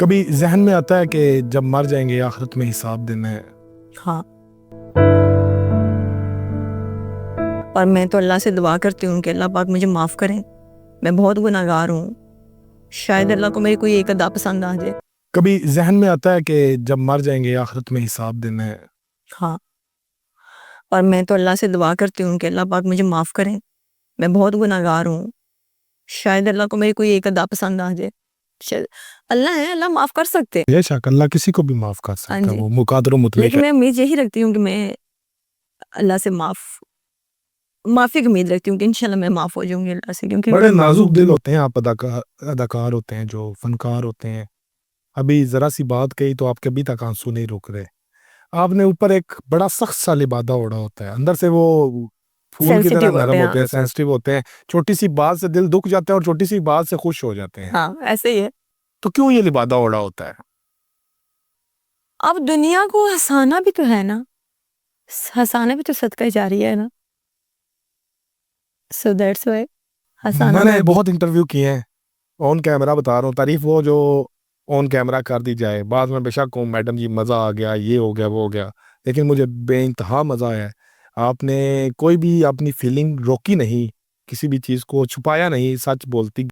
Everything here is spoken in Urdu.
کبھی ذہن میں آتا ہے کہ جب مر جائیں گے آخرت میں حساب دینا ہے؟ ہاں، اور میں تو اللہ سے دعا کرتی ہوں کہ اللہ پاک مجھے معاف کریں، میں بہت گناہ گار ہوں، شاید اللہ کو میری کوئی ایک ادا پسند آ جائے۔ کبھی ذہن میں آتا ہے کہ جب مر جائیں گے آخرت میں حساب دینا ہے؟ ہاں، اور میں تو اللہ سے دعا کرتی ہوں کہ اللہ پاک مجھے معاف کریں، میں بہت گناہ گار ہوں، شاید اللہ کو میری کوئی ایک ادا پسند آ جائے۔ شاید اللہ ہے، اللہ معاف کر سکتے۔ بے شک اللہ کسی کو بھی معاف کر ہاں سکتا ہے، جی، وہ مقادر و مطلق لیکن ہے۔ میں امید یہی رکھتی ہوں کہ میں اللہ سے معافی کی امید رکھتی ہوں کہ انشاءاللہ میں معاف ہو جاؤں گی اللہ سے، کیونکہ بڑے نازک دل ہوتے ہیں آپ اداکار ہوتے ہیں، جو فنکار ہوتے ہیں۔ ابھی ذرا سی بات کہی تو آپ کے ابھی تک آنسو نہیں رک رہے۔ آپ نے اوپر ایک بڑا سخت سا لبادہ اوڑھا ہوتا ہے، اندر سے وہ پھول کی طرح سینسیٹیو ہوتے نرم ہیں۔ ہوتے ہیں، سینسٹیو ہوتے ہیں، چھوٹی سی بات سے دل دکھ جاتے ہیں اور چھوٹی سی بات سے خوش ہو جاتے ہیں۔ ہاں، ایسے ہی ہے۔ تو کیوں یہ لبادہ اوڑھا ہوتا ہے؟ اب دنیا کو ہنسانا بھی تو ہے نا، ہنسانا بھی تو صدقہ جاریہ ہے نا، so that's why ہنسانا میں نے بہت انٹرویو کیے ہیں، آن کیمرہ بتا رہا ہوں، تعریف وہ جو آن کیمرہ کر دی جائے، بعد میں بے شک ہوں میڈم جی مزہ آ گیا، یہ ہو گیا وہ ہو گیا، لیکن مجھے بے انتہا مزہ آیا ہے۔ آپ نے کوئی بھی اپنی فیلنگ روکی نہیں، کسی بھی چیز کو چھپایا نہیں، سچ بولتی